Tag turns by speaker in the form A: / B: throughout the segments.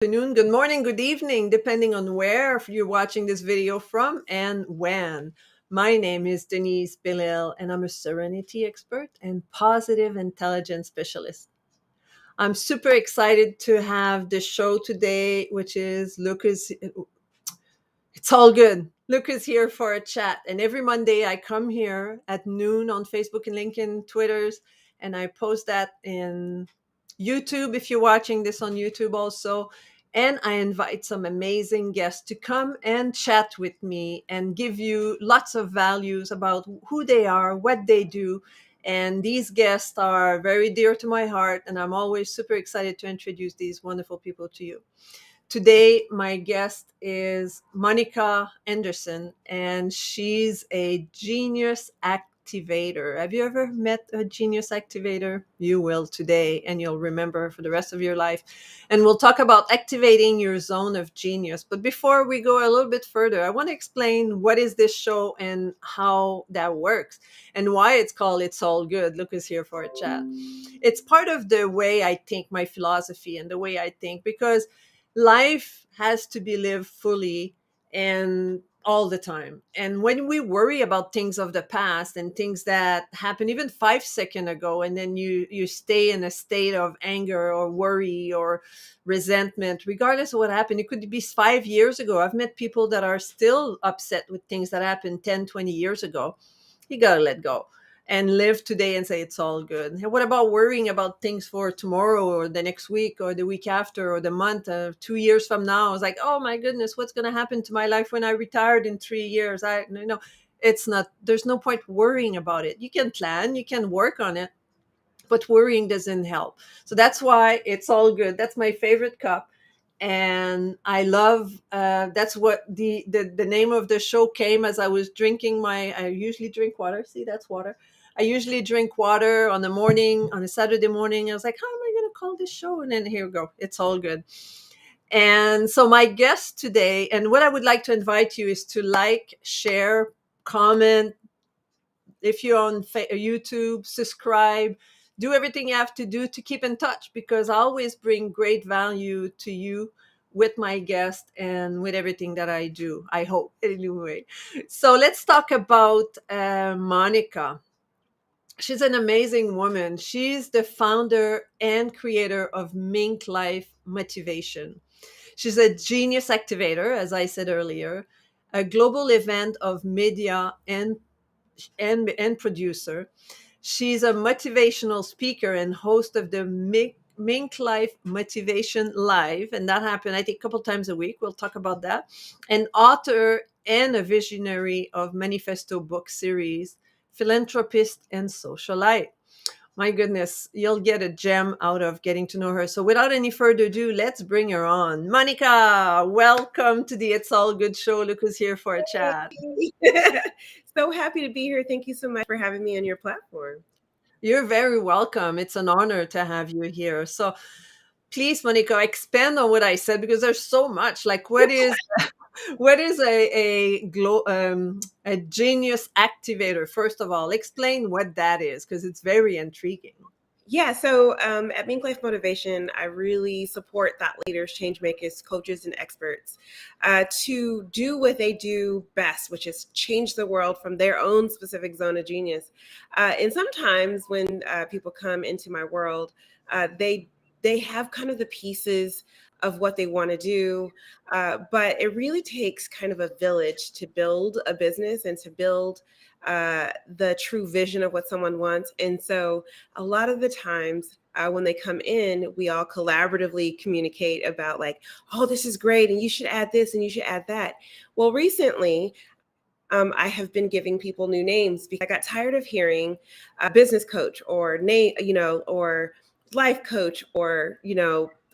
A: Afternoon, good morning, good evening, depending on where you're watching this video from and when. My name is Denise Bilil, and I'm a serenity expert and positive intelligence specialist. I'm super excited to have this show today, which is Lucas. It's all good. Luke is here for a chat. And every Monday I come here at noon on Facebook and LinkedIn, Twitters, and I post that in YouTube if you're watching this on YouTube also. And I invite some amazing guests to come and chat with me and give you lots of values about who they are, what they do. And these guests are very dear to my heart, and I'm always super excited to introduce these wonderful people to you. Today, my guest is Monica Henderson, and she's a genius activator. Have you ever met a genius activator? You will today, and you'll remember for the rest of your life. And we'll talk about activating your zone of genius. But before we go a little bit further, I want to explain what is this show and how that works and why it's called It's All Good. Luke is here for a chat. It's part of the way I think, my philosophy, and the way I think, because life has to be lived fully and all the time. And when we worry about things of the past and things that happened even 5 seconds ago, and then you stay in a state of anger or worry or resentment, regardless of what happened, it could be 5 years ago. I've met people that are still upset with things that happened 10, 20 years ago. You gotta let go and live today and say it's all good. And what about worrying about things for tomorrow or the next week or the week after or the month of 2 years from now? It's like, oh my goodness, what's going to happen to my life when I retired in 3 years? It's not, there's no point worrying about it. You can plan, you can work on it, but worrying doesn't help. So that's why it's all good. That's my favorite cup. And I love, that's what the name of the show came as I was drinking I usually drink water. See, that's water. I usually drink water on the morning, on a Saturday morning. I was like, how am I going to call this show? And then here we go. It's all good. And so my guest today, and what I would like to invite you is to like, share, comment, if you're on YouTube, subscribe, do everything you have to do to keep in touch, because I always bring great value to you with my guest and with everything that I do, I hope, anyway. So let's talk about Monica. She's an amazing woman. She's the founder and creator of Mink Life Motivation. She's a genius activator, as I said earlier, a global event of media and producer. She's a motivational speaker and host of the Mink Life Motivation Live, and that happened, I think, a couple times a week. We'll talk about that. An author and a visionary of Manifesto book series, philanthropist and socialite. My goodness, you'll get a gem out of getting to know her. So without any further ado, let's bring her on. Monica, welcome to the It's All Good show. Look who's here for a chat.
B: So happy to be here. Thank you so much for having me on your platform.
A: You're very welcome. It's an honor to have you here. So please, Monica, expand on what I said, because there's so much. Like, what is a genius activator? First of all, explain what that is, because it's very intriguing.
B: Yeah, so at Mink Life Motivation, I really support thought leaders, change makers, coaches, and experts to do what they do best, which is change the world from their own specific zone of genius. And sometimes when people come into my world, they have kind of the pieces of what they want to do, but it really takes kind of a village to build a business and to build the true vision of what someone wants. And so a lot of the times when they come in, we all collaboratively communicate about like, oh, this is great, and you should add this and you should add that. Well, recently, I have been giving people new names because I got tired of hearing business coach or name, or life coach or,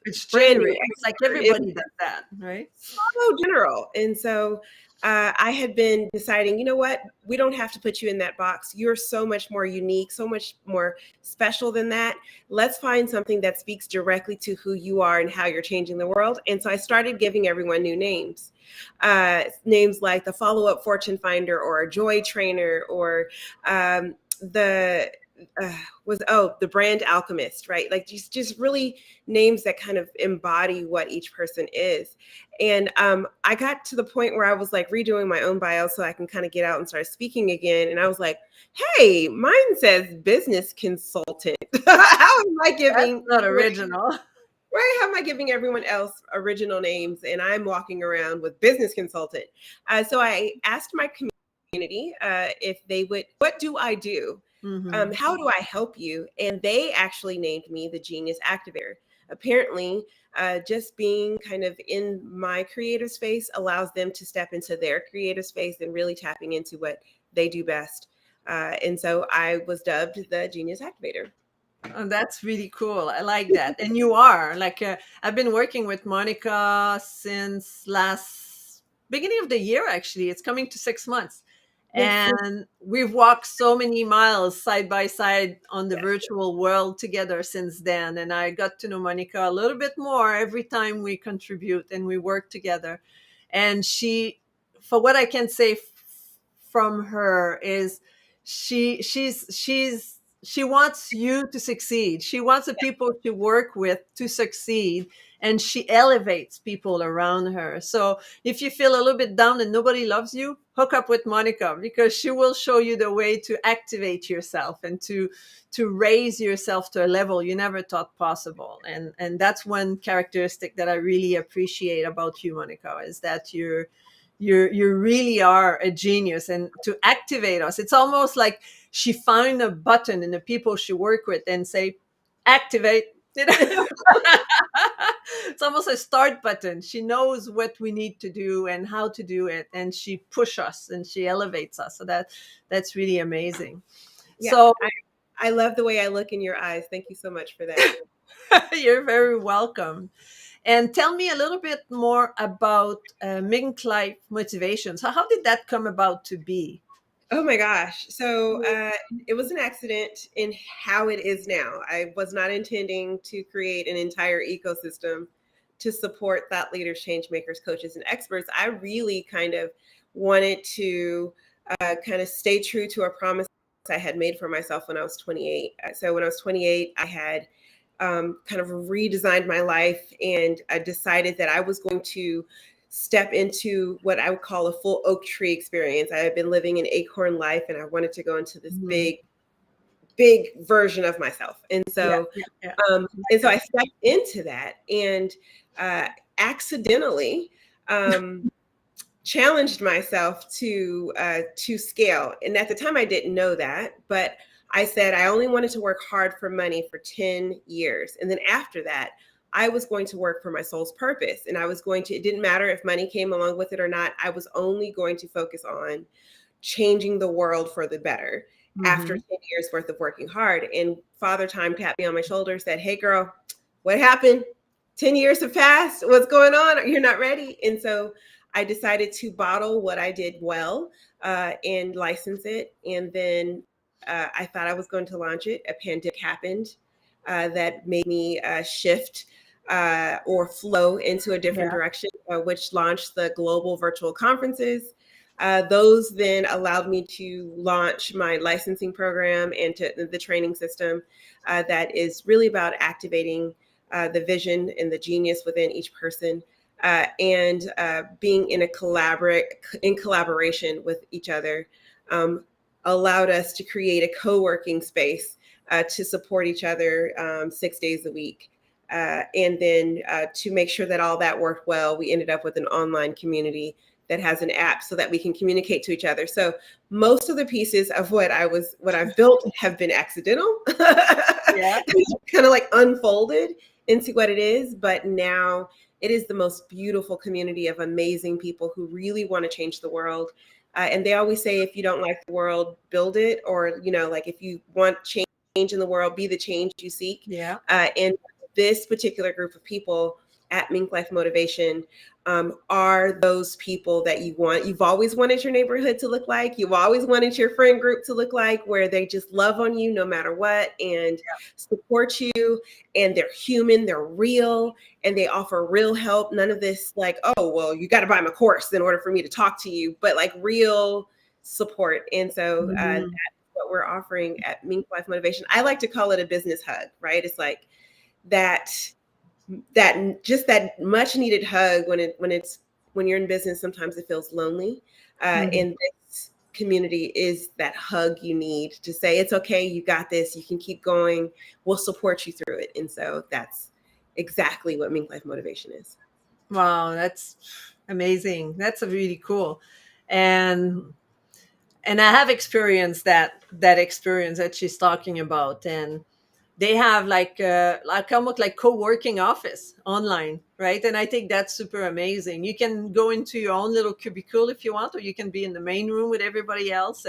A: It's
B: branding
A: generic. It's like
B: expert.
A: everybody does that, right?
B: So general. And so I had been deciding, you know what, we don't have to put you in that box. You're so much more unique, so much more special than that. Let's find something that speaks directly to who you are and how you're changing the world. And so I started giving everyone new names. Names like the follow-up fortune finder or a joy trainer or the was the brand alchemist, right? Like just really names that kind of embody what each person is. And I got to the point where I was like redoing my own bio so I can kind of get out and start speaking again. And I was like, hey, mine says business consultant. How am I
A: That's
B: giving
A: not original.
B: right? How am I giving everyone else original names and I'm walking around with business consultant? So I asked my community if they would, what do I do?
A: Hmm.
B: How do I help you? And they actually named me the Genius Activator. Apparently, just being kind of in my creative space allows them to step into their creative space and really tapping into what they do best. And so I was dubbed the Genius Activator.
A: Oh, that's really cool. I like that. And you are like, I've been working with Monica since last beginning of the year. Actually, it's coming to 6 months,
B: Yes, yes,
A: and we've walked so many miles side by side on the
B: yes.
A: virtual world together since then. And I got to know Monica a little bit more every time we contribute and we work together. And she, for what I can say from her is, she wants you to succeed. She wants the people she work with to succeed, and she elevates people around her. So if you feel a little bit down and nobody loves you, hook up with Monica, because she will show you the way to activate yourself and to raise yourself to a level you never thought possible. And that's one characteristic that I really appreciate about you, Monica, is that you really are a genius. And to activate us, it's almost like she found a button in the people she work with and say, activate. You know? It's almost a start button. She knows what we need to do and how to do it, and she push us and she elevates us. So that's really amazing.
B: Yeah,
A: So
B: I love the way I look in your eyes. Thank you so much for that.
A: you're very welcome. And tell me a little bit more about Mink Life Motivations. How did that come about to be?
B: Oh my gosh. So it was an accident in how it is now. I was not intending to create an entire ecosystem to support thought leaders, change makers, coaches, and experts. I really kind of wanted to kind of stay true to a promise I had made for myself when I was 28. So when I was 28, I had kind of redesigned my life, and I decided that I was going to step into what I would call a full oak tree experience. I had been living an acorn life, and I wanted to go into this
A: Mhm.
B: big version of myself. And
A: Yeah,
B: so,
A: yeah, yeah.
B: um,
A: I
B: and
A: like
B: so I
A: that.
B: stepped into that, and accidentally challenged myself to scale. And at the time, I didn't know that, but I said I only wanted to work hard for money for 10 years, and then after that, I was going to work for my soul's purpose. And I was going to, it didn't matter if money came along with it or not. I was only going to focus on changing the world for the better after
A: Mhm.
B: 10 years worth of working hard. And Father Time tapped me on my shoulder, said, hey, girl, what happened? 10 years have passed. What's going on? You're not ready. And so I decided to bottle what I did well and license it. And then I thought I was going to launch it. A pandemic happened that made me shift or flow into a different
A: Yeah,
B: direction, which launched the global virtual conferences. Those then allowed me to launch my licensing program and to the training system that is really about activating the vision and the genius within each person, and being in collaboration with each other, um, allowed us to create a co-working space to support each other 6 days a week. And then to make sure that all that worked well, we ended up with an online community that has an app so that we can communicate to each other. So most of the pieces of what I've built have been accidental.
A: yeah.
B: Kind of like unfolded into what it is, but now it is the most beautiful community of amazing people who really want to change the world. And they always say, if you don't like the world, build it, or like if you want change in the world, be the change you seek.
A: Yeah.
B: And this particular group of people at Mink Life Motivation are those people that you've always wanted your neighborhood to look like. You've always wanted your friend group to look like, where they just love on you no matter what and support you. And they're human, they're real, and they offer real help. None of this like, oh, well, you got to buy my course in order for me to talk to you, but like real support. And so
A: Mhm.
B: what we're offering at Mink Life Motivation. I like to call it a business hug, right? It's like that just that much needed hug when you're in business. Sometimes it feels lonely,
A: Mhm.
B: and this community is that hug you need to say it's okay, you got this, you can keep going, we'll support you through it. And so that's exactly what Mink Life Motivation is.
A: Wow, that's amazing. That's a really cool. And I have experienced that experience that she's talking about. And they have like almost like co-working office online, right? And I think that's super amazing. You can go into your own little cubicle if you want, or you can be in the main room with everybody else,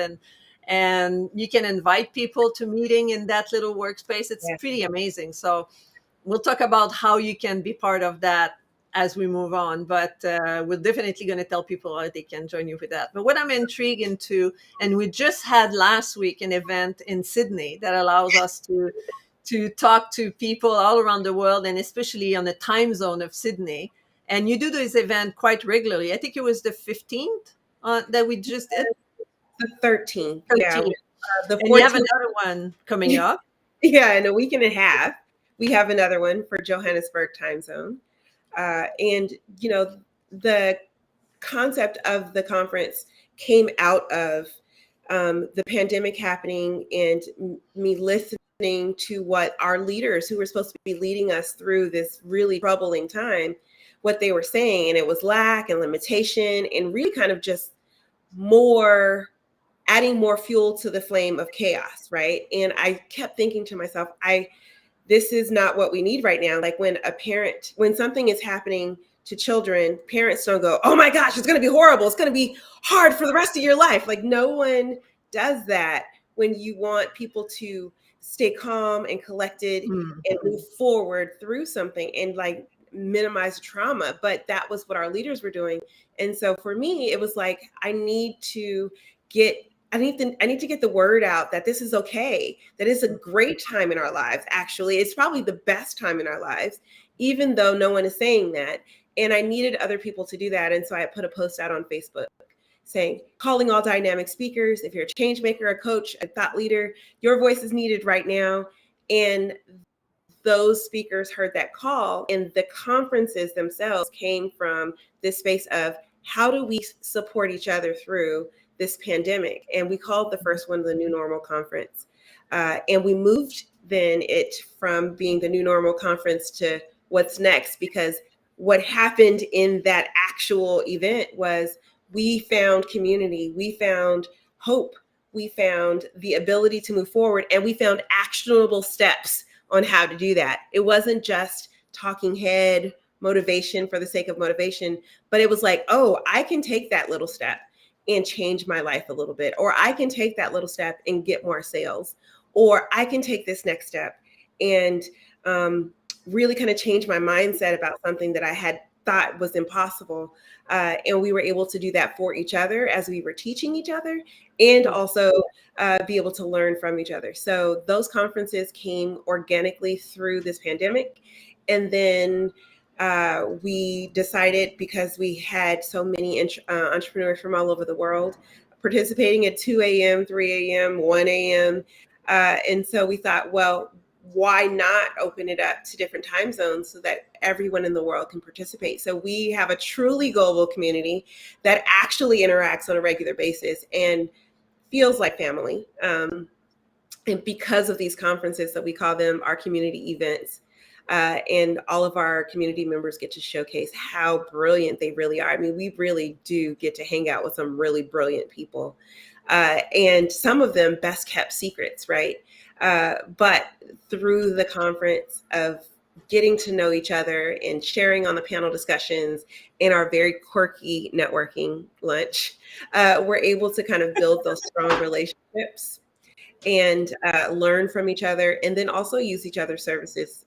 A: and you can invite people to meeting in that little workspace. It's
B: Yeah.
A: pretty amazing. So we'll talk about how you can be part of that as we move on, but we're definitely going to tell people how they can join you with that. But what I'm intrigued into, and we just had last week an event in Sydney that allows us to talk to people all around the world, and especially on the time zone of Sydney. And you do this event quite regularly. I think it was the 15th that we just did.
B: The 13th, yeah.
A: 13th.
B: The
A: And you have
B: 14th.
A: another one coming up.
B: Yeah, in a week and a half, we have another one for Johannesburg time zone. And, the concept of the conference came out of the pandemic happening and me listening to what our leaders who were supposed to be leading us through this really troubling time, what they were saying. And it was lack and limitation and really kind of just more adding more fuel to the flame of chaos, right? And I kept thinking to myself, this is not what we need right now. Like when something is happening to children, parents don't go, oh my gosh, it's going to be horrible, it's going to be hard for the rest of your life. Like no one does that when you want people to stay calm and collected
A: Hmm.
B: and move forward through something and like minimize trauma. But that was what our leaders were doing. And so for me, it was like get I need to get the word out that this is okay, that it's a great time in our lives. Actually, it's probably the best time in our lives, even though no one is saying that. And I needed other people to do that. And so I put a post out on Facebook saying, calling all dynamic speakers. If you're a change maker, a coach, a thought leader, your voice is needed right now. And those speakers heard that call, and the conferences themselves came from this space of how do we support each other through this pandemic. And we called the first one the New Normal Conference. And we moved then it from being the New Normal Conference to what's next, because what happened in that actual event was we found community, we found hope, we found the ability to move forward, and we found actionable steps on how to do that. It wasn't just talking head motivation for the sake of motivation, but it was like, oh, I can take that little step and change my life a little bit, or I can take that little step and get more sales, or I can take this next step and really kind of change my mindset about something that I had thought was impossible. And we were able to do that for each other as we were teaching each other, and also be able to learn from each other. So those conferences came organically through this pandemic. And then we decided, because we had so many entrepreneurs from all over the world participating at 2 a.m., 3 a.m., 1 a.m. And so we thought, well, why not open it up to different time zones so that everyone in the world can participate? So we have a truly global community that actually interacts on a regular basis and feels like family. And because of these conferences that we call them our community events, and all of our community members get to showcase how brilliant they really are. I mean, we really do get to hang out with some really brilliant people. And some of them best kept secrets, right? But through the conference of getting to know each other and sharing on the panel discussions in our very quirky networking lunch, we're able to kind of build those strong relationships and learn from each other, and then also use each other's services,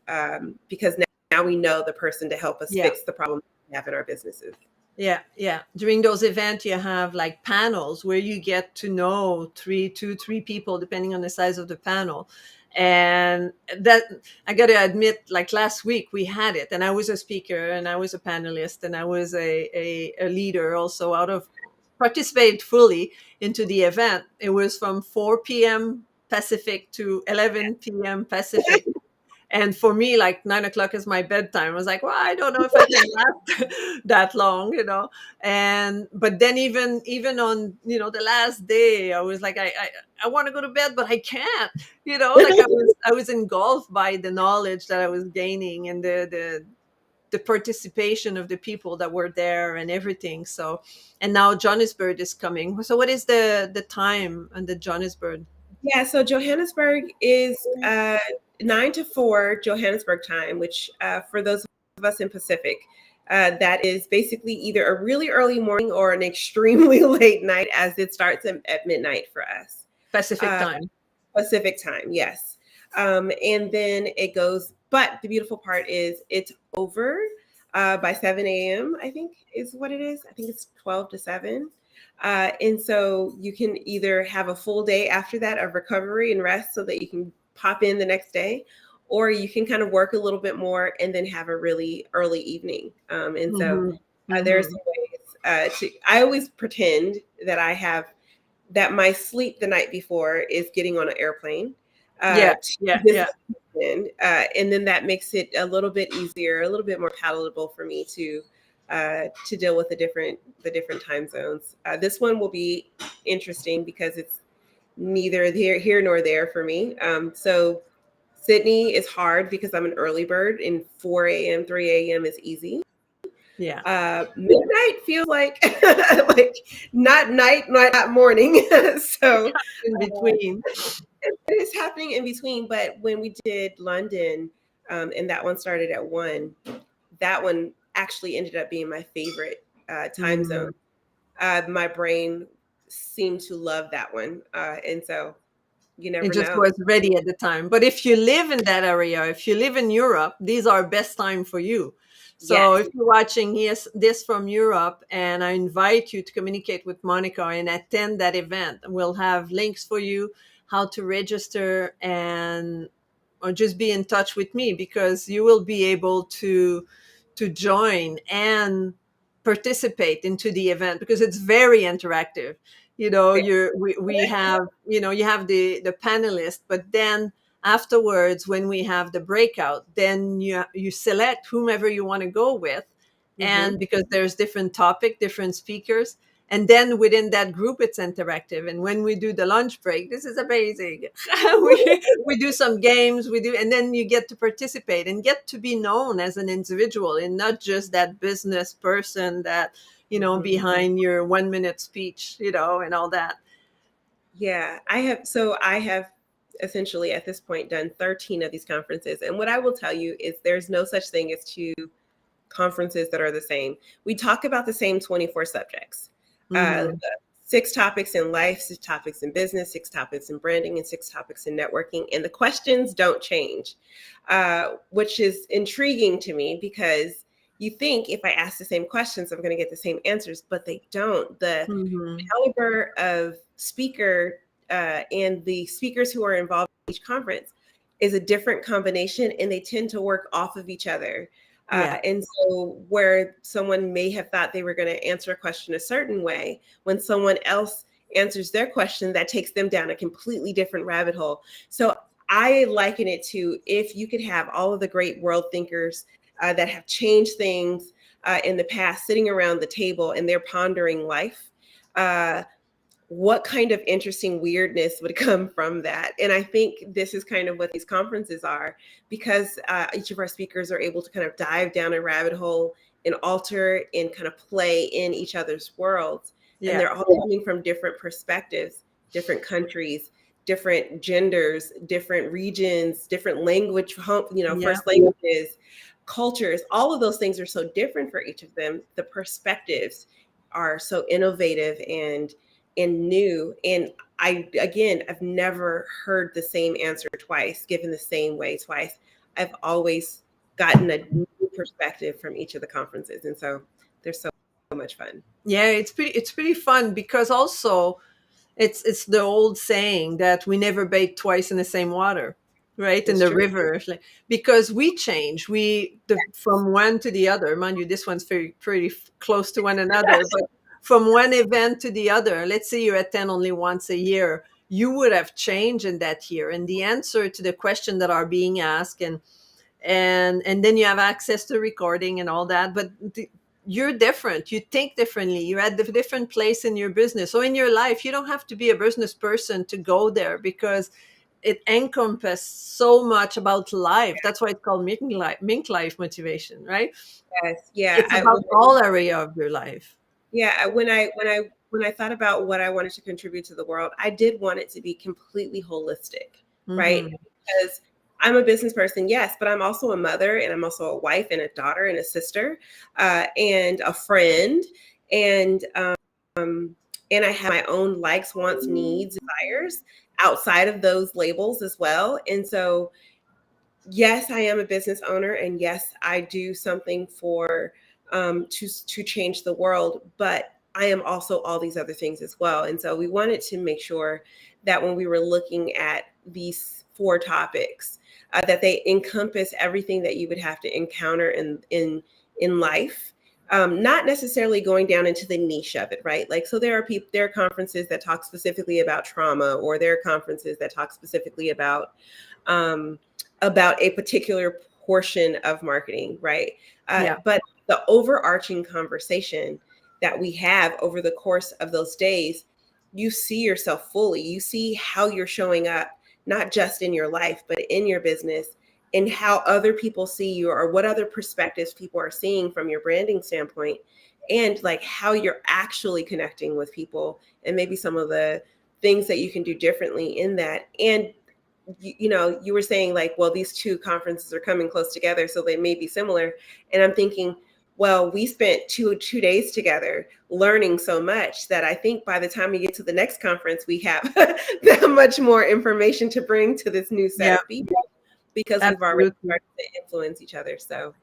B: because now we know the person to help us
A: Yeah.
B: fix the problem we have in our businesses.
A: Yeah, yeah. During those events, you have like panels where you get to know three people, depending on the size of the panel. And that, I got to admit, like last week we had it, and I was a speaker, and I was a panelist, and I was a leader also out of participated fully into the event. It was from 4 p.m. Pacific to 11 p.m. Pacific. And for me, like 9 o'clock is my bedtime. I was like, well, I don't know if I can last that long, but then even on, the last day, I was like, I want to go to bed, but I can't, like I was engulfed by the knowledge that I was gaining, and the participation of the people that were there and everything. So, and now Johannesburg is coming. So what is the time and the Johannesburg?
B: Yeah, so Johannesburg is 9 to 4 Johannesburg time, which for those of us in Pacific, that is basically either a really early morning or an extremely late night, as it starts at midnight for us.
A: Pacific
B: Uh,
A: time.
B: Pacific time, yes. And then it goes, but the beautiful part is it's over by 7 a.m., I think is what it is. I think it's 12 to 7. And so you can either have a full day after that of recovery and rest so that you can pop in the next day, or you can kind of work a little bit more and then have a really early evening. And so
A: Hmm.
B: there are
A: Hmm.
B: some ways I always pretend that that my sleep the night before is getting on an airplane
A: Yeah,
B: to
A: yeah,
B: this
A: yeah.
B: weekend. And then that makes it a little bit easier, a little bit more palatable for me to deal with the different time zones. This one will be interesting because it's neither here nor there for me. So Sydney is hard because I'm an early bird, and 4 a.m., 3 a.m. is easy.
A: Yeah.
B: Midnight feels like like not night, not morning. So
A: In between.
B: it is happening in between. But when we did London, and that one started at 1, that one actually ended up being my favorite time zone.
A: Mm.
B: My brain seemed to love that one, and so you
A: It
B: never
A: just
B: know.
A: was ready at the time. But if you live in that area, if you live in Europe, these are best time for you. So
B: Yes.
A: if you're watching this from Europe, and I invite you to communicate with Monica and attend that event, we'll have links for you, how to register, and or just be in touch with me, because you will be able to join and participate into the event, because it's very interactive. We have, you have the panelists, but then afterwards, when we have the breakout, then you select whomever you want to go with.
B: Hmm.
A: And because there's different topic, different speakers, and then within that group it's interactive. And when we do the lunch break, this is amazing. We do some games, and then you get to participate and get to be known as an individual, and not just that business person that,
B: Hmm.
A: behind your 1 minute speech, and all that.
B: Yeah, I have essentially at this point done 13 of these conferences. And what I will tell you is there's no such thing as two conferences that are the same. We talk about the same 24 subjects. Uh,
A: Hmm.
B: 6 topics in life, 6 topics in business, 6 topics in branding, and 6 topics in networking. And the questions don't change, which is intriguing to me because you think if I ask the same questions, I'm going to get the same answers, but they don't. The
A: Hmm.
B: caliber of speaker and the speakers who are involved in each conference is a different combination, and they tend to work off of each other.
A: Yeah.
B: And so, where someone may have thought they were going to answer a question a certain way, when someone else answers their question, that takes them down a completely different rabbit hole. So, I liken it to if you could have all of the great world thinkers that have changed things in the past sitting around the table and they're pondering life. Uh, what kind of interesting weirdness would come from that? And I think this is kind of what these conferences are, because each of our speakers are able to kind of dive down a rabbit hole and alter and kind of play in each other's worlds. And
A: Yeah.
B: they're all coming from different perspectives, different countries, different genders, different regions, different language,
A: Yeah.
B: first languages, cultures. All of those things are so different for each of them. The perspectives are so innovative and new. And I've never heard the same answer twice, given the same way twice. I've always gotten a new perspective from each of the conferences. And so they're so much fun.
A: Yeah, it's pretty fun, because also it's the old saying that we never bathe twice in the same water, right? In
B: It's
A: the
B: true.
A: river. It's like, because we change, from one to the other. Mind you, this one's very pretty close to one another, from one event to the other. Let's say you attend only once a year, you would have changed in that year, and the answer to the question that are being asked, and then you have access to recording and all that. But you're different, you think differently, you're at the different place in your business, so in your life you don't have to be a business person to go there, because it encompasses so much about life. That's why it's called Mink life motivation, right?
B: Yes, yeah.
A: It's about all area of your life.
B: Yeah, when I thought about what I wanted to contribute to the world, I did want it to be completely holistic, right?
A: Hmm.
B: Because I'm a business person, yes, but I'm also a mother, and I'm also a wife and a daughter and a sister, and a friend, and and I have my own likes, wants, needs, desires outside of those labels as well. And so yes, I am a business owner, and yes, I do something for to change the world. But I am also all these other things as well. And so we wanted to make sure that when we were looking at these four topics, that they encompass everything that you would have to encounter in life. Not necessarily going down into the niche of it, right? Like, so there are conferences that talk specifically about trauma, or there are conferences that talk specifically um, about a particular portion of marketing, right?
A: Yeah.
B: But the overarching conversation that we have over the course of those days, you see yourself fully. You see how you're showing up, not just in your life, but in your business, and how other people see you, or what other perspectives people are seeing from your branding standpoint, and like how you're actually connecting with people, and maybe some of the things that you can do differently in that. And you were saying like, well, these two conferences are coming close together, so they may be similar. And I'm thinking, well, we spent two days together learning so much that I think by the time we get to the next conference, we have that much more information to bring to this new set
A: Yeah,
B: of people, because we've already
A: absolutely.
B: started to influence each other. So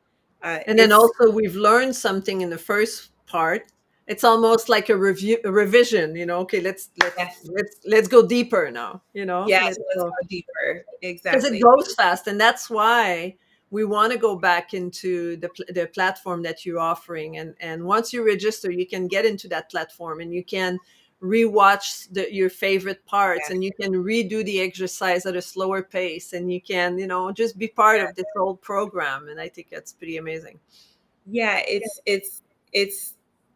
A: And then
B: it's
A: also we've learned something in the first part. It's almost like a revision, okay,
B: yes,
A: let's go deeper now,
B: yes,
A: let's
B: let's
A: go,
B: go deeper.
A: because it
B: Exactly.
A: goes fast, and that's why we want to go back into the platform that you're offering. And once you register, you can get into that platform, and you can rewatch your favorite parts,
B: Yes,
A: and you can redo the exercise at a slower pace, and you can just be part
B: yes.
A: of this whole program. And I think that's pretty amazing.
B: Yeah, it's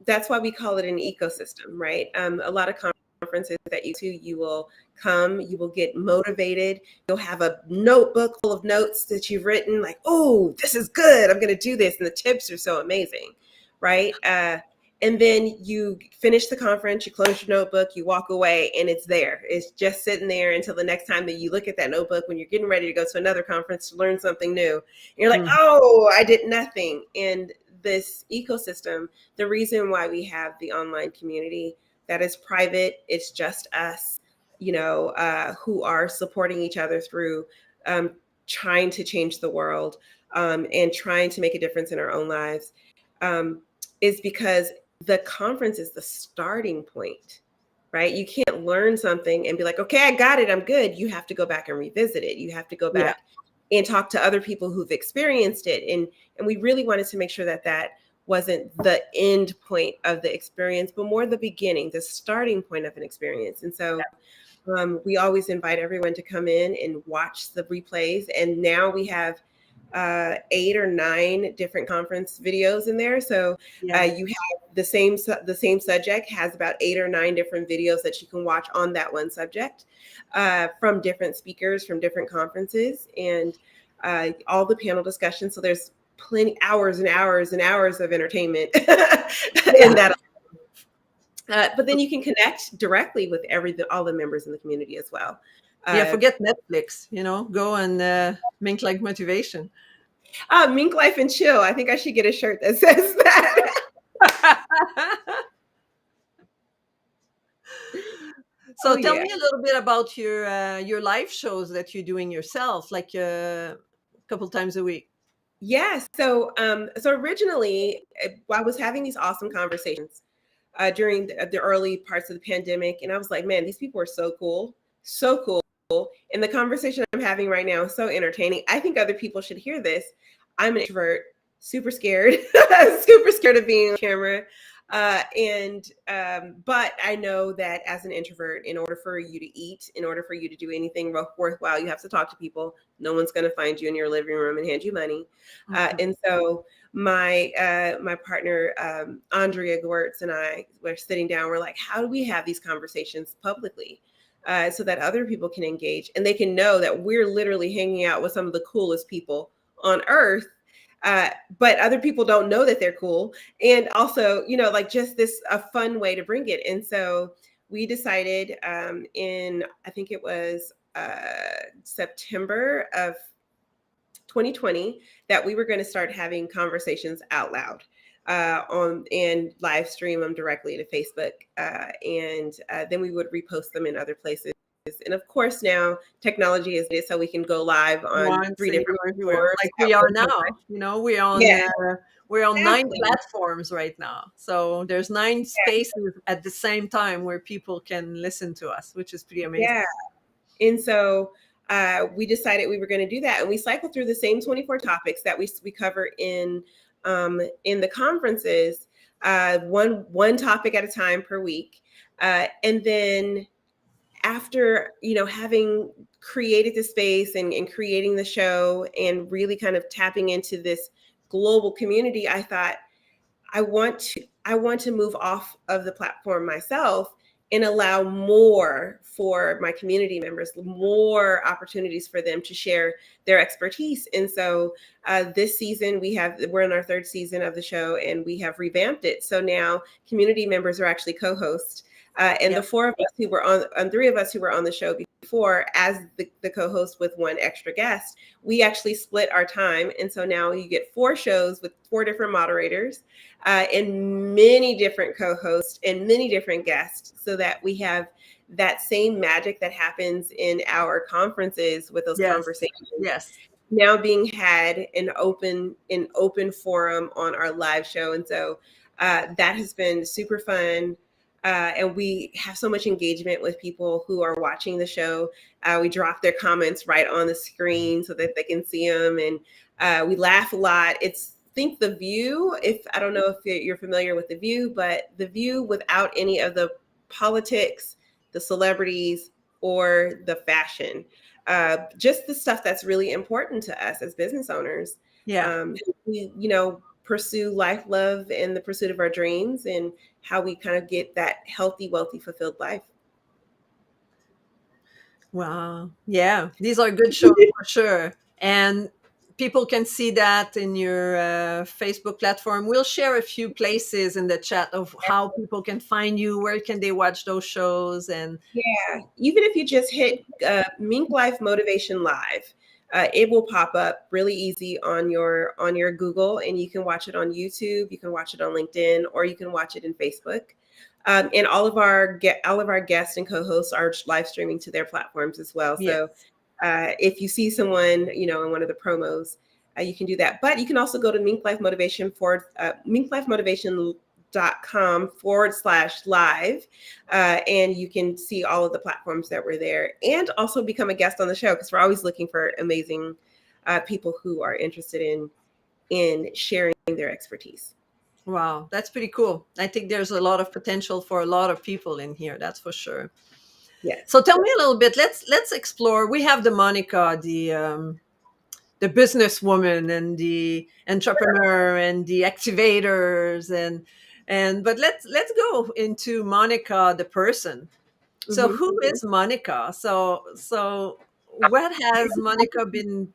B: that's why we call it an ecosystem, right? A lot of conferences that you will come, you will get motivated. You'll have a notebook full of notes that you've written, like, oh, this is good. I'm going to do this, and the tips are so amazing, right? And then you finish the conference, you close your notebook, you walk away, and it's there. It's just sitting there until the next time that you look at that notebook when you're getting ready to go to another conference to learn something new. And you're like,
A: Mm.
B: oh, I did nothing. And this ecosystem, the reason why we have the online community that is private, it's just us, who are supporting each other through trying to change the world, and trying to make a difference in our own lives, um, is because the conference is the starting point, right? You can't learn something and be like, okay, I got it, I'm good. You have to go back and revisit it. You have to go
A: Yeah.
B: back and talk to other people who've experienced it. And we really wanted to make sure that that wasn't the end point of the experience, but more the beginning, the starting point of an experience. And so we always invite everyone to come in and watch the replays. And now we have 8 or 9 different conference videos in there. So
A: Yeah.
B: you have the same subject has about 8 or 9 different videos that you can watch on that one subject, from different speakers from different conferences, and all the panel discussions. So there's plenty, hours and hours and hours of entertainment in
A: Yeah.
B: that. But then you can connect directly with all the members in the community as well.
A: Yeah,
B: Uh,
A: forget Netflix, go and Mink like motivation.
B: Mink Life and Chill. I think I should get a shirt that says that. Oh
A: So tell
B: yeah.
A: me a little bit about your live shows that you're doing yourself, like a couple times a week.
B: Yeah. So originally, I was having these awesome conversations during the early parts of the pandemic, and I was like, man, these people are so cool, so cool. And the conversation I'm having right now is so entertaining. I think other people should hear this. I'm an introvert, super scared, super scared of being on camera. But I know that as an introvert, in order for you to eat, in order for you to do anything worthwhile, you have to talk to people. No one's going to find you in your living room and hand you money.
A: Mhm.
B: And so my partner Andrea Gewurtz and I were sitting down. We're like, how do we have these conversations publicly? So that other people can engage and they can know that we're literally hanging out with some of the coolest people on earth. But other people don't know that they're cool. And also, like just this a fun way to bring it. And so we decided in, I think it was September of 2020, that we were going to start having conversations out loud on and live stream them directly to Facebook, and then we would repost them in other places. And of course, now technology is so we can go live on
A: Once
B: 3
A: and
B: different
A: go everywhere,
B: platforms
A: like
B: at
A: we are
B: one time.
A: now.
B: Yeah,
A: We're on 9
B: exactly.
A: platforms right now. So there's 9 spaces at the same time where people can listen to us, which is pretty amazing.
B: Yeah. And so we decided we were going to do that, and we cycled through the same 24 topics that we cover in the conferences, one topic at a time per week, and then after having created the space and creating the show and really kind of tapping into this global community, I thought I want to move off of the platform myself and allow more for my community members, more opportunities for them to share their expertise. And so this season we're in our third season of the show, and we have revamped it. So now community members are actually co-hosts. And the
A: Yep.
B: four of us who were on, and three of us who were on the show before as the co-host with one extra guest, we actually split our time. And so now you get 4 shows with 4 different moderators and many different co-hosts and many different guests, so that we have that same magic that happens in our conferences with those
A: Yes.
B: conversations
A: Yes.
B: now being had in open forum on our live show. And so that has been super fun. And we have so much engagement with people who are watching the show. We drop their comments right on the screen so that they can see them, and we laugh a lot. It's think The View. If I don't know if you're familiar with The View, but The View without any of the politics, the celebrities, or the fashion, just the stuff that's really important to us as business owners.
A: Yeah.
B: We, pursue life, love, and the pursuit of our dreams, and how we kind of get that healthy, wealthy, fulfilled life.
A: Wow. Yeah. These are good shows for sure. And people can see that in your Facebook platform. We'll share a few places in the chat of how people can find you, where can they watch those shows, and
B: Yeah, even if you just hit Mink Life Motivation Live, it will pop up really easy on your Google, and you can watch it on YouTube, you can watch it on LinkedIn, or you can watch it in Facebook. And all of our guests and co-hosts are live streaming to their platforms as well. So
A: yes.
B: if you see someone, in one of the promos, you can do that. But you can also go to Mink Life Motivation minklifemotivation.com/live, and you can see all of the platforms that were there, and also become a guest on the show, because we're always looking for amazing people who are interested in sharing their expertise.
A: Wow, that's pretty cool. I think there's a lot of potential for a lot of people in here, that's for sure.
B: Yes.
A: So tell me a little bit. Let's explore. We have the Monica, the businesswoman and the entrepreneur and the activators, and but let's go into Monica, the person. So
B: Mm-hmm.
A: who is Monica? So what has Monica been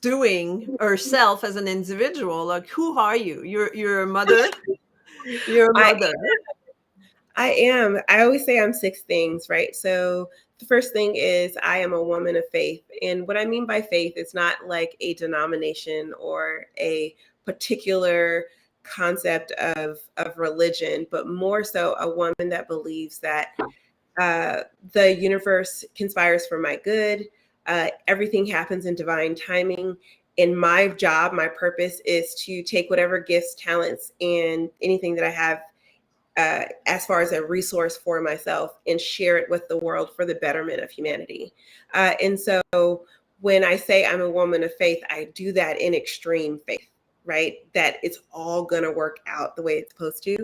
A: doing herself as an individual? Like, who are you? You're a mother. You're a
B: I
A: mother.
B: I am. I always say I'm 6 things, right? So the first thing is I am a woman of faith. And what I mean by faith is not like a denomination or a particular concept of religion, but more so a woman that believes that uh, the universe conspires for my good. Everything happens in divine timing. And my job, my purpose is to take whatever gifts, talents, and anything that I have as far as a resource for myself, and share it with the world for the betterment of humanity. And so when I say I'm a woman of faith, I do that in extreme faith. right? That it's all gonna work out the way it's supposed to.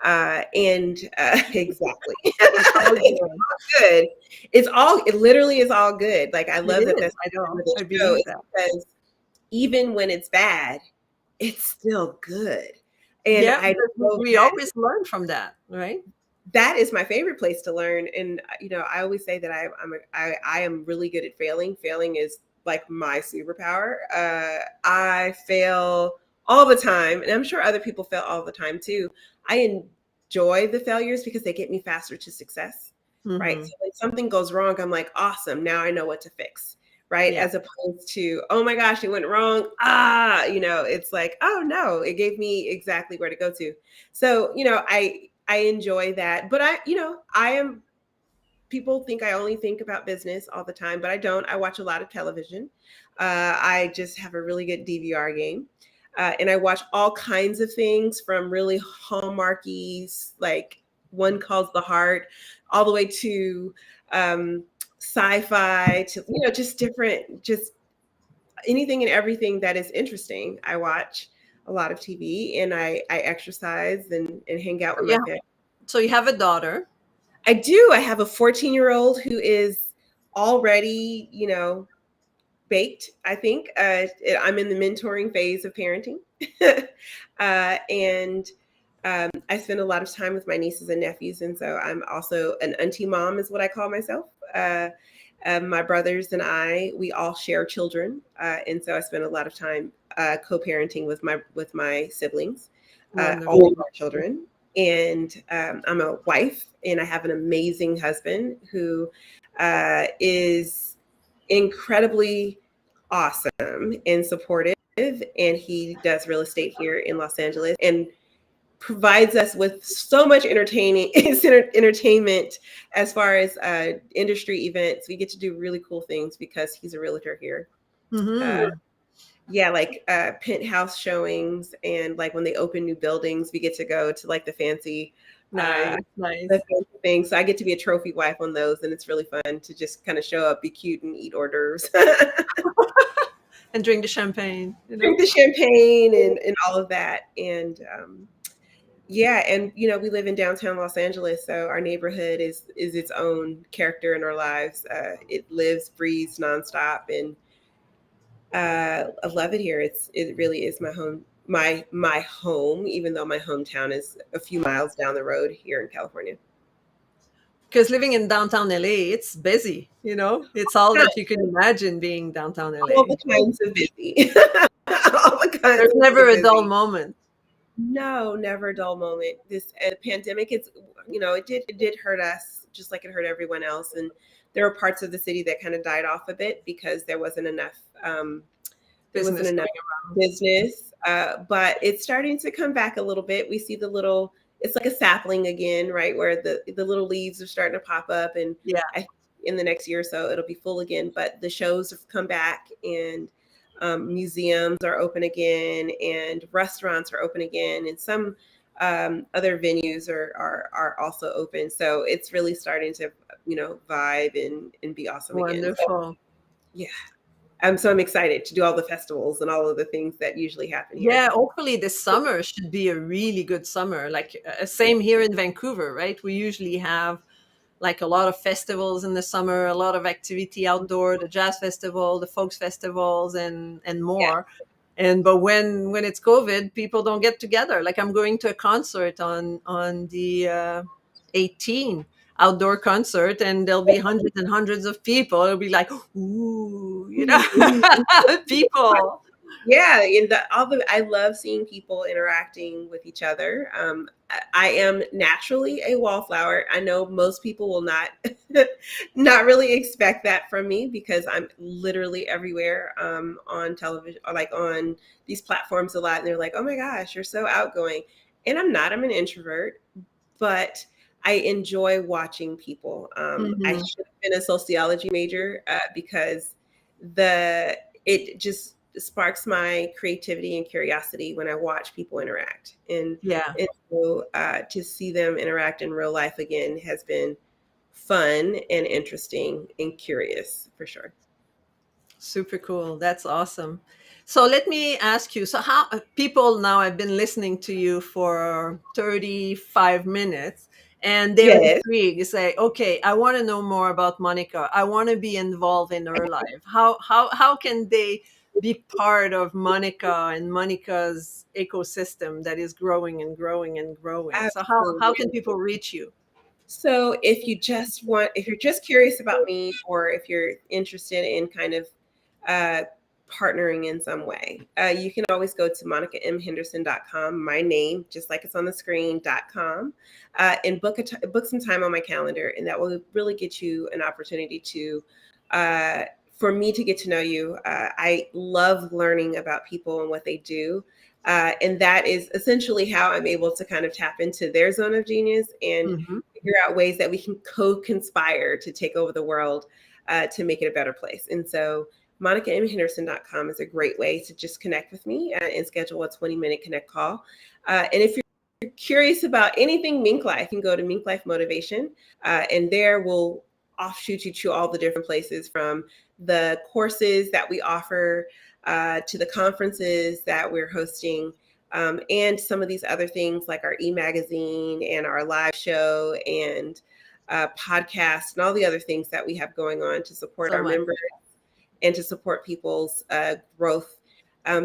B: And exactly.
A: It's all
B: It's
A: good.
B: all good. It literally is all good. Like I
A: It
B: love that
A: is.
B: that's
A: I
B: the name
A: know.
B: of the
A: I
B: show
A: believe
B: is
A: that.
B: because even when it's bad, it's still good. And
A: Yeah,
B: I
A: because
B: know
A: we always learn from that, right?
B: that is my favorite place to learn. And I always say that I am really good at failing. Failing is like my superpower. I fail all the time, and I'm sure other people fail all the time too. I enjoy the failures because they get me faster to success. Right.
A: Hmm.
B: So when something goes wrong, I'm like, awesome. Now I know what to fix. Right.
A: Yeah.
B: As opposed to, oh my gosh, it went wrong. It's like, oh no, it gave me exactly where to go to. So, I enjoy that. But I am people think I only think about business all the time, but I don't. I watch a lot of television. I just have a really good DVR game. And I watch all kinds of things from really hallmarky, like One Calls the Heart, all the way to um, sci-fi, to just different, just anything and everything that is interesting. I watch a lot of TV, and I exercise and hang out
A: So
B: with my
A: yeah.
B: family.
A: So you have a daughter.
B: I do. I have a 14-year-old who is already, baked, I think. I'm in the mentoring phase of parenting. And I spend a lot of time with my nieces and nephews. And so I'm also an auntie mom, is what I call myself. My brothers and we all share children. And so I spend a lot of time co-parenting with my siblings, all of
A: Wonderful.
B: our children. And I'm a wife, and I have an amazing husband who is incredibly awesome and supportive. And he does real estate here in Los Angeles and provides us with so much entertaining entertainment as far as industry events. We get to do really cool things because he's a realtor here. Uh,
A: Hmm.
B: yeah, like penthouse showings, and like when they open new buildings, we get to go to like uh,
A: Nice,
B: the
A: nice.
B: fancy things. So I get to be a trophy wife on those, and it's really fun to just kind of show up, be cute, and eat hors d'oeuvres.
A: And drink the champagne, you
B: Drink
A: know?
B: the champagne and all of that. And yeah, and we live in downtown Los Angeles, so our neighborhood is its own character in our lives. It lives, breathes nonstop, and I love it here. It really is my home, my home, even though my hometown is a few miles down the road here in California.
A: Because living in downtown LA, it's busy, you know? It's all that you can imagine being downtown
B: All
A: LA.
B: the kinds of busy, all the
A: There's
B: kinds
A: never
B: of
A: a dull
B: busy.
A: moment.
B: No, never a dull moment. This pandemic, it did hurt us just like it hurt everyone else, and there were parts of the city that kind of died off a bit because um, there wasn't
A: Business
B: enough
A: going around.
B: business. But it's starting to come back a little bit. We see the little, it's like a sapling again, right, where the little leaves are starting to pop up, and
A: Yeah,
B: I think in the next year or so it'll be full again. But the shows have come back, and museums are open again, and restaurants are open again, and some other venues are also open. So it's really starting to vibe and be awesome again. So
A: wonderful.
B: yeah, I'm excited to do all the festivals and all of the things that usually happen here.
A: Yeah, hopefully this summer should be a really good summer. Like same here in Vancouver, right? We usually have like a lot of festivals in the summer, a lot of activity outdoor, the jazz festival, the folks festivals, and
B: Yeah.
A: more. And but when it's COVID, people don't get together. Like I'm going to a concert on the 18 outdoor concert, and there'll be hundreds and hundreds of people. It'll be like, ooh, you know, people.
B: Yeah, and I love seeing people interacting with each other. I am naturally a wallflower. I know most people will not not really expect that from me because I'm literally everywhere on television, or like on these platforms a lot, and they're like, "Oh my gosh, you're so outgoing," and I'm not. I'm an introvert, but I enjoy watching people. I
A: Hmm.
B: should have been a sociology major because the it just sparks my creativity and curiosity when I watch people interact.
A: Yeah,
B: And so to see them interact in real life again has been fun and interesting and curious for sure.
A: super cool. That's awesome. So let me ask you, so how people now have been listening to you for 35 minutes and they're
B: Yes.
A: intrigued. You say, okay, I want to know more about Monica. I want to be involved in her life. How can they be part of Monica and Monica's ecosystem that is growing and growing and growing? So how can
B: Absolutely.
A: people reach you?
B: So if you're just curious about me, or if you're interested in kind of uh, partnering in some way, you can always go to monicamhenderson.com, my name, just like it's on the screen.com, and book some time on my calendar. And that will really get you an opportunity to, uh, for me to get to know you. I love learning about people and what they do. And that is essentially how I'm able to kind of tap into their zone of genius and
A: Hmm.
B: figure out ways that we can co-conspire to take over the world, to make it a better place. And so MonicaMHenderson.com is a great way to just connect with me, and schedule a 20-minute connect call. And if you're curious about anything Mink Life, you can go to Mink Life Motivation, and there we'll offshoot you to all the different places, from the courses that we offer, to the conferences that we're hosting, and some of these other things like our e-magazine and our live show and podcast and all the other things that we have going on to support
A: So
B: our
A: much.
B: members and to support people's growth.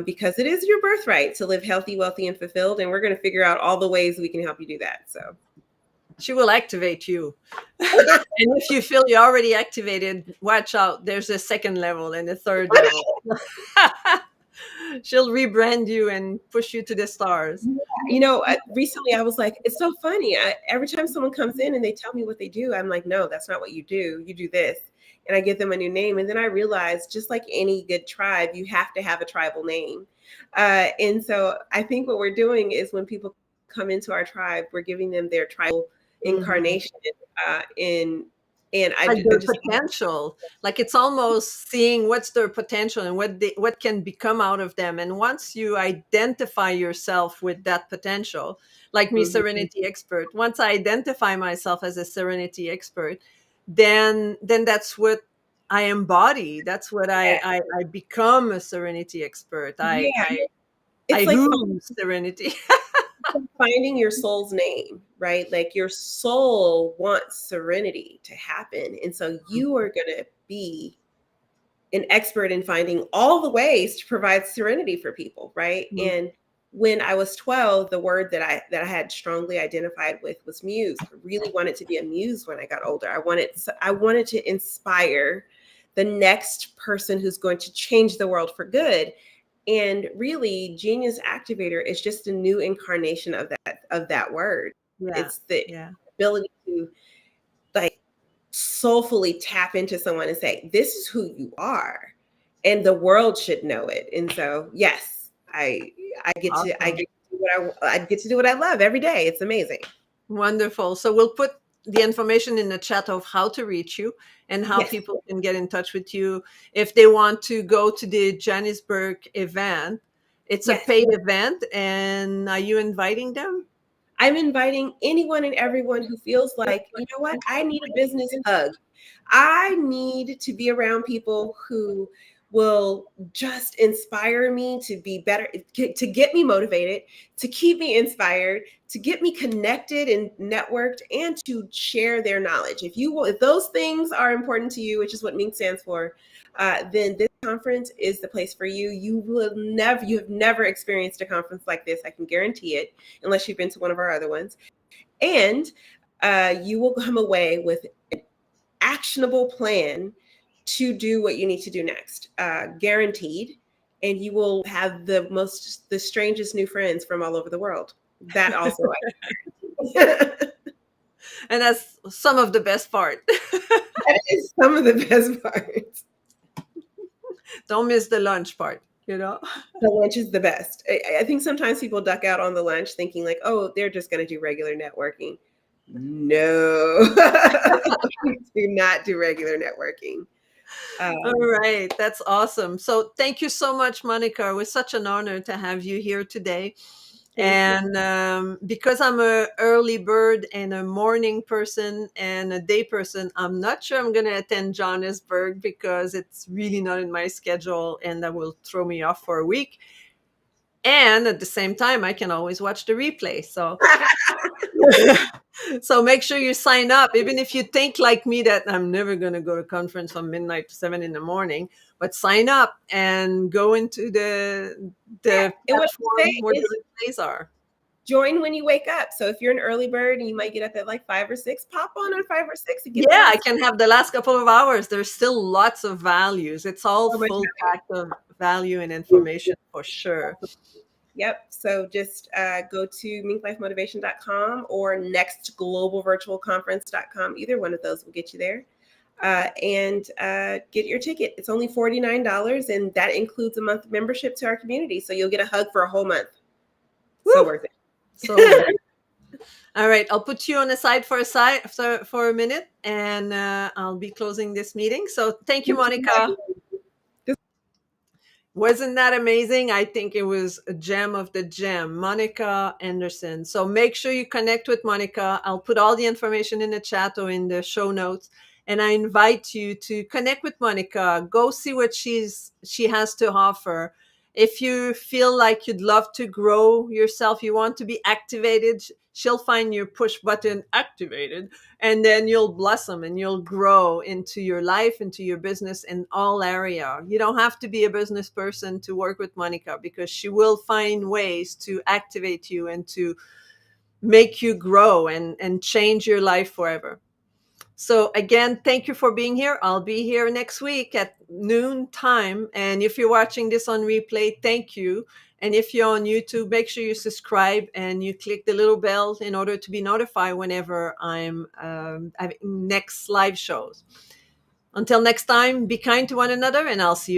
B: Because it is your birthright to live healthy, wealthy, and fulfilled. And we're going to figure out all the ways we can help you do that. So,
A: She will activate you. And if you feel you're already activated, watch out. There's a second level and a third level. She'll rebrand you and push you to the stars.
B: recently I was like, it's so funny. Every time someone comes in and they tell me what they do, I'm like, no, that's not what you do. You do this. And I give them a new name. And then I realized, just like any good tribe, you have to have a tribal name. And so I think what we're doing is, when people come into our tribe, we're giving them their tribal
A: Mhm.
B: incarnation. In and
A: Like
B: I
A: their
B: just
A: potential. Like it's almost seeing what's their potential and what can become out of them. And once you identify yourself with that potential, like me,
B: Mhm.
A: serenity expert, once I identify myself as a serenity expert, then that's what I embody. That's what
B: Yeah,
A: I become a serenity expert.
B: yeah.
A: I
B: It's like
A: who serenity.
B: finding your soul's name, right? Like, your soul wants serenity to happen. And so you are going to be an expert in finding all the ways to provide serenity for people, right?
A: Mhm.
B: And when I was 12, the word that I had strongly identified with was muse. I really wanted to be a muse when I got older. I wanted to inspire the next person who's going to change the world for good. And really, Genius Activator is just a new incarnation of that word.
A: Yeah.
B: It's the
A: Yeah.
B: ability to, like, soulfully tap into someone and say, "This is who you are," and the world should know it. And so, yes, I
A: Awesome.
B: get to do I get to do what I love every day. It's amazing.
A: Wonderful. So we'll put the information in the chat of how to reach you and how
B: Yes,
A: people can get in touch with you if they want to go to the Johannesburg event. It's a
B: yes.
A: paid event, and are you inviting them?
B: I'm inviting anyone and everyone who feels like, you know what, I need a business hug. I need to be around people who will just inspire me to be better, to get me motivated, to keep me inspired, to get me connected and networked, and to share their knowledge. If those things are important to you, which is what Mink stands for, then this conference is the place for you. You have never experienced a conference like this. I can guarantee it, unless you've been to one of our other ones. And you will come away with actionable plan to do what you need to do next, guaranteed. And you will have the strangest new friends from all over the world. That also, that
A: And that's some of the best part.
B: is some of the best parts.
A: Don't miss the lunch part, you know?
B: The lunch is the best. I think sometimes people duck out on the lunch thinking like, oh, they're just going to do regular networking. No, do not do regular networking.
A: All
B: Um,
A: right. That's awesome. So thank you so much, Monica. It was such an honor to have you here today.
B: Thank you.
A: And because I'm a early bird and a morning person and a day person, I'm not sure I'm going to attend Johannesburg because it's really not in my schedule, and that will throw me off for a week. And at the same time, I can always watch the replay. So so make sure you sign up, even if you think like me that I'm never going to go to conference from midnight to 7 in the morning. But sign up and go into
B: Yeah.
A: the
B: And what I say
A: platform where
B: is
A: the replays are.
B: join when you wake up. So if you're an early bird and you might get up at like 5 or 6, pop on 5 or 6 and get the
A: Yeah, I
B: last.
A: can have the last couple of hours. There's still lots of values. It's all
B: Oh my
A: full
B: God.
A: packed of value and information for sure.
B: Yep. So just go to minklifemotivation.com or nextglobalvirtualconference.com. Either one of those will get you there. And get your ticket. It's only $49, and that includes a month membership to our community. So you'll get a hug for a whole month. So
A: Woo!
B: worth
A: So worth
B: it.
A: it. All right, I'll put you on the side for a minute, and I'll be closing this meeting. So thank you, Monica. Wasn't that amazing? I think it was a gem of the gem, Monica Henderson. So make sure you connect with Monica. I'll put all the information in the chat or in the show notes. And I invite you to connect with Monica. Go see what she has to offer. If you feel like you'd love to grow yourself, you want to be activated, she'll find your push button activated, and then you'll blossom and you'll grow into your life, into your business, in all area. You don't have to be a business person to work with Monica, because she will find ways to activate you and to make you grow and change your life forever. So again, thank you for being here. I'll be here next week at noon time. And if you're watching this on replay, thank you. And if you're on YouTube, make sure you subscribe and you click the little bell in order to be notified whenever I'm having next live shows. Until next time, be kind to one another, and I'll see you